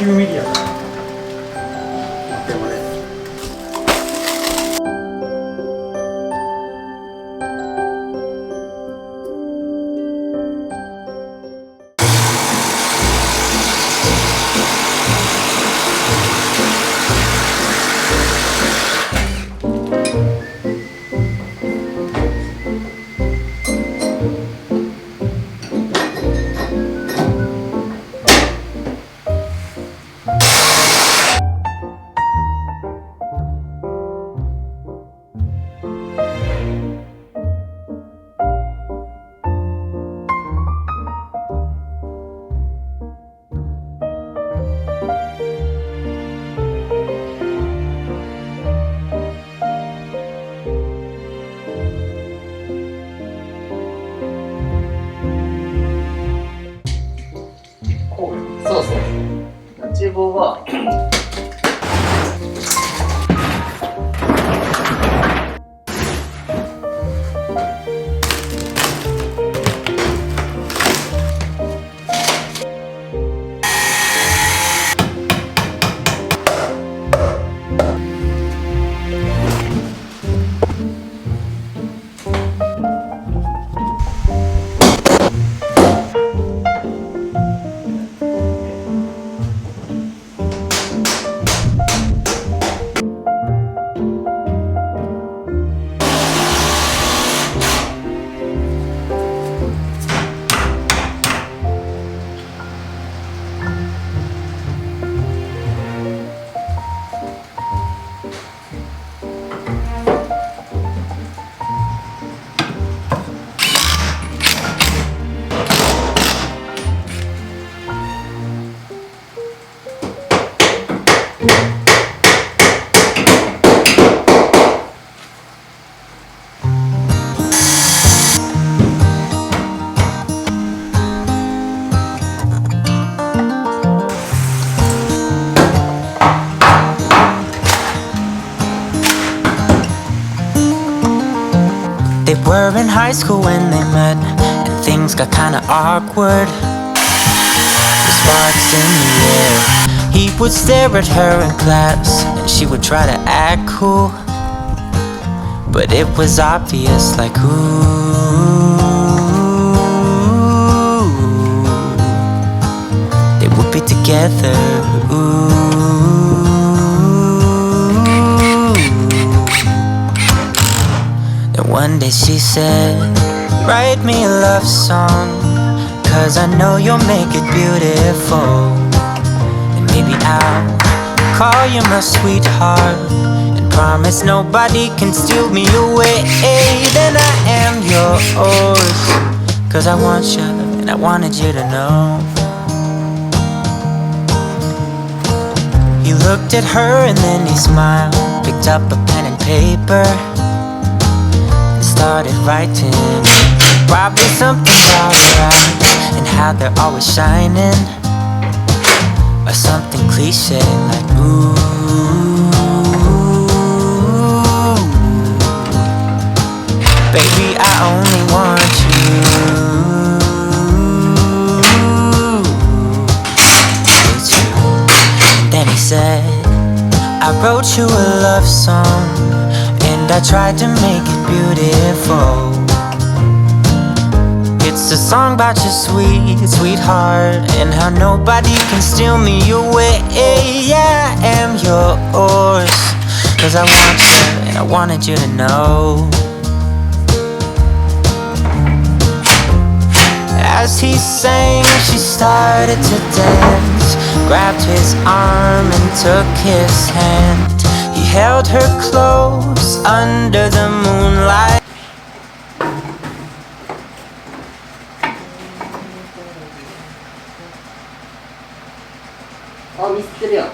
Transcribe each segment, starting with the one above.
9ミリやから。でもね。そうそう。厨房はThey were in high school when they met, and things got kinda awkward. The sparks in the air. He would stare at her in class, and she would try to act cool. But it was obvious, like, ooh, they would be together, ooh. One day she said, write me a love song, 'cause I know you'll make it beautiful. And maybe I'll call you my sweetheart, and promise nobody can steal me away. Then I am yours, 'cause I want you, and I wanted you to know. He looked at her and then he smiled, picked up a pen and paper, started writing. Probably something about her eyes and how they're always shining, or something cliche like ooh. Baby, I only want you. It's you. And then he said, I wrote you a love song, and I tried to make it beautiful. It's a song about your sweet, sweetheart, and how nobody can steal me away. Yeah, I am yours, 'cause I want you, and I wanted you to know. As he sang, she started to dance, grabbed his arm and took his hand. He held her close under the moonlight.あ、ミスってるやん。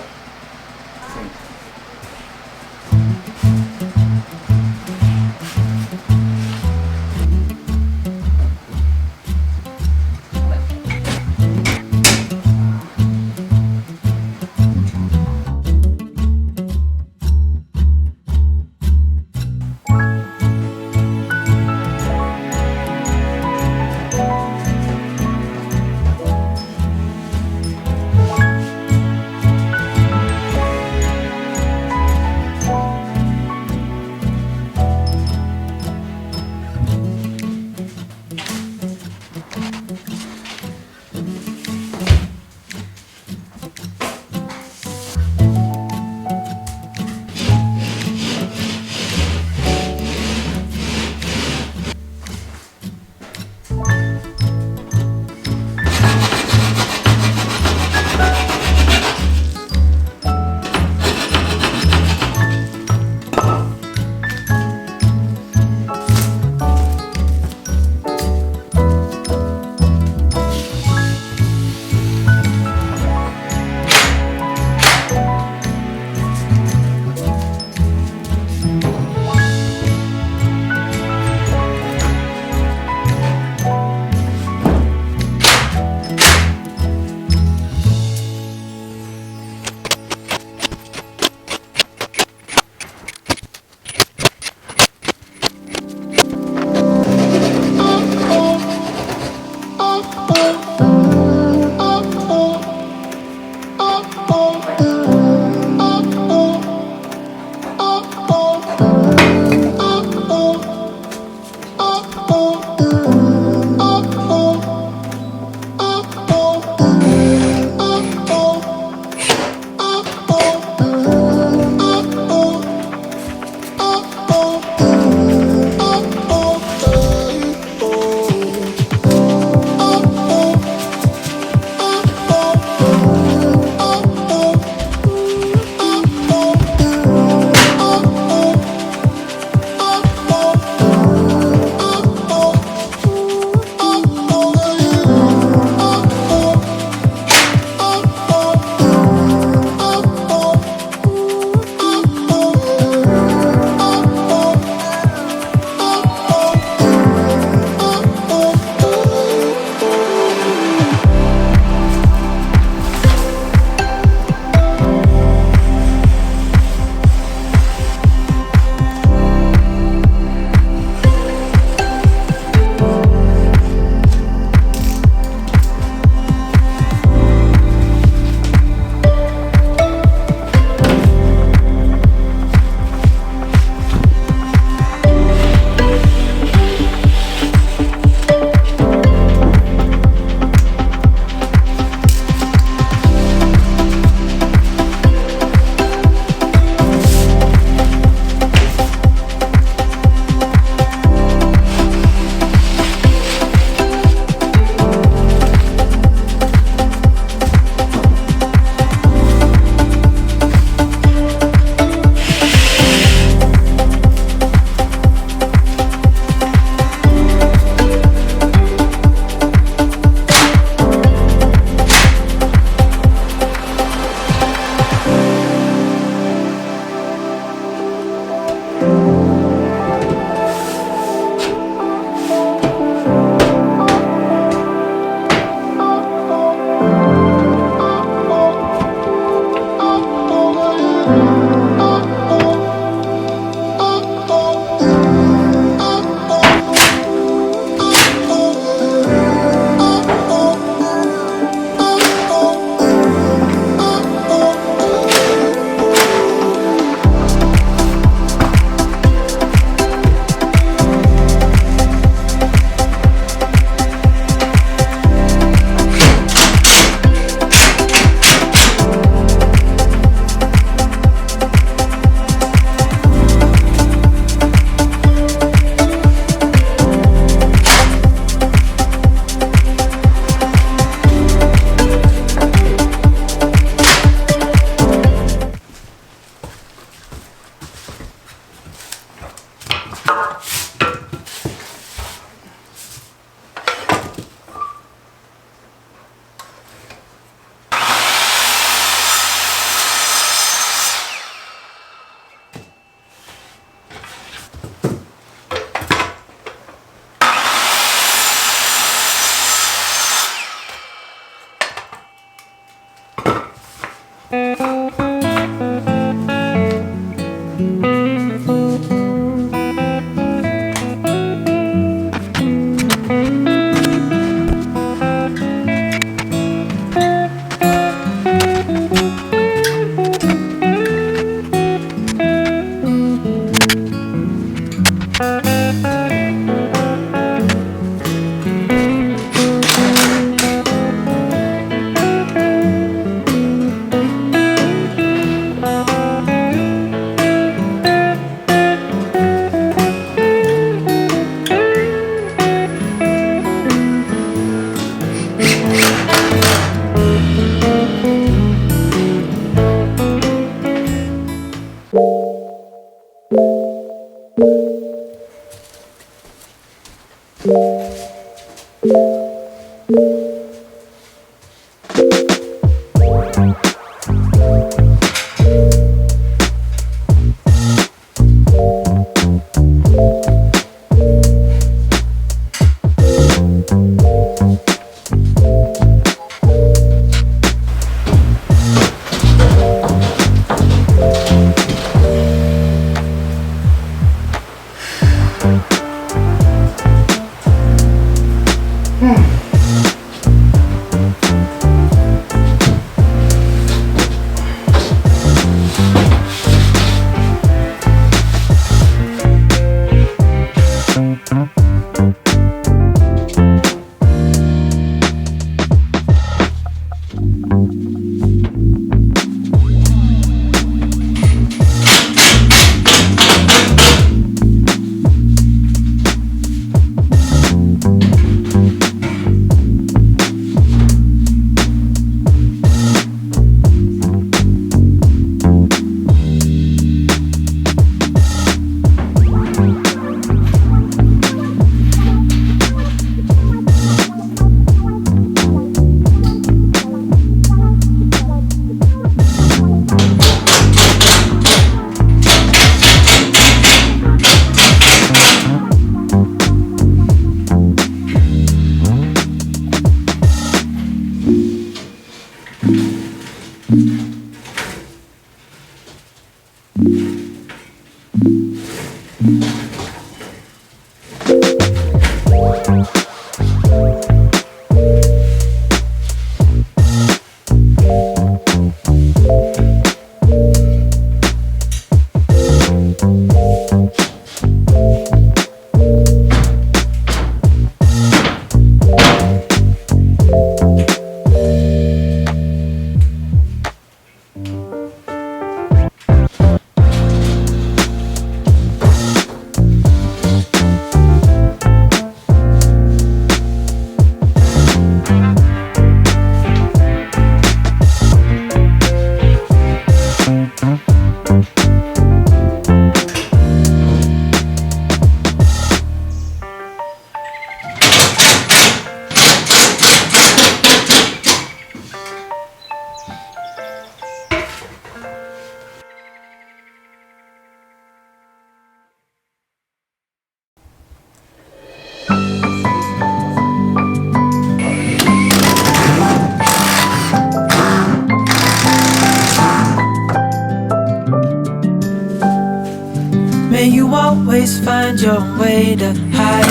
May you always find your way to higher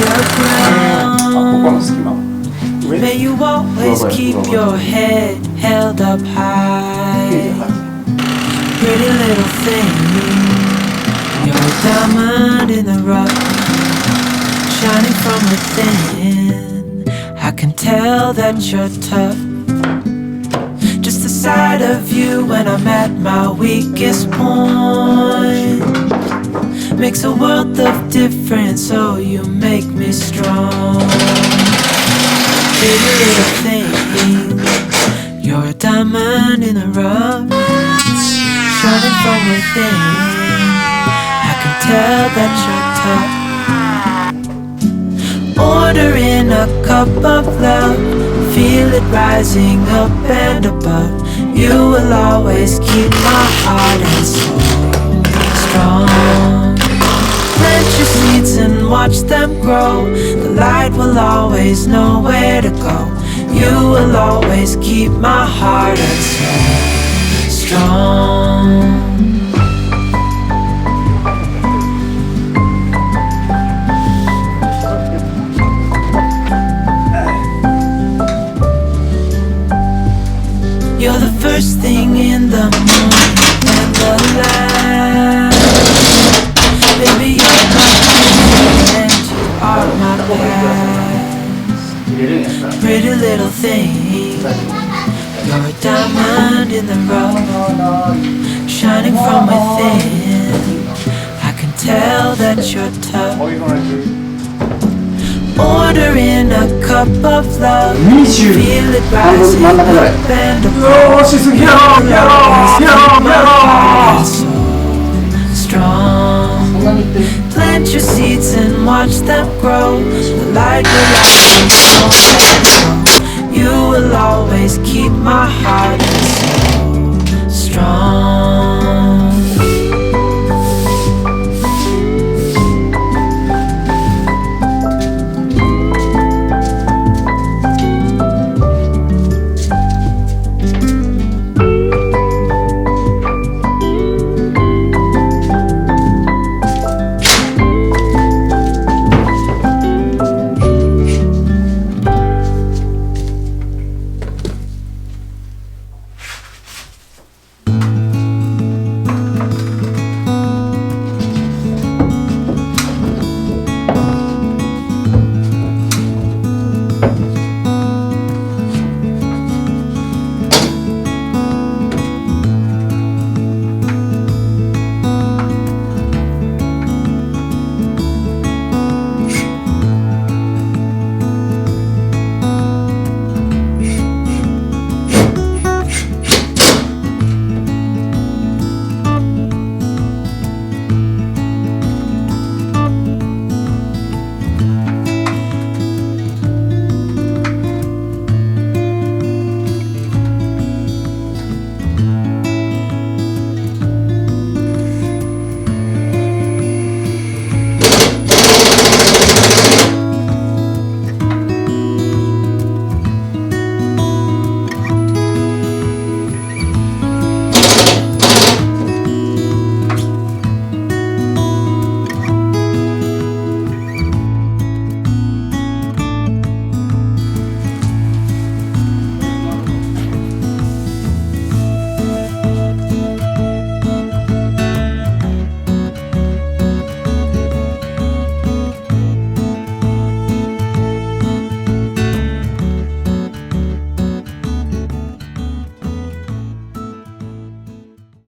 ここの隙間 ground. May you always keep your head held up high. Pretty little thing, you're a diamond in the rough, shining from within. I can tell that you're tough. Just the sight of you when I'm at my weakest point makes a world of difference, so you make me strong. Pretty little thing, you're a diamond in the rough, shining from within. I can tell that you're tough. Ordering a cup of love, feel it rising up and above. You will always keep my heart and soul strong. Plant your seeds and watch them grow. The light will always know where to go. You will always keep my heart and soul strong. You're the first thing in the morning and the last. Baby, you're my future and you are my past. Pretty little thing, you're a diamond in the rough, shining from within. I can tell that you're tough. Ordering a cup of love, feel it rising up and above. Strong. Plant your seeds and watch them grow. The light will always show. You will always keep my heart so strong.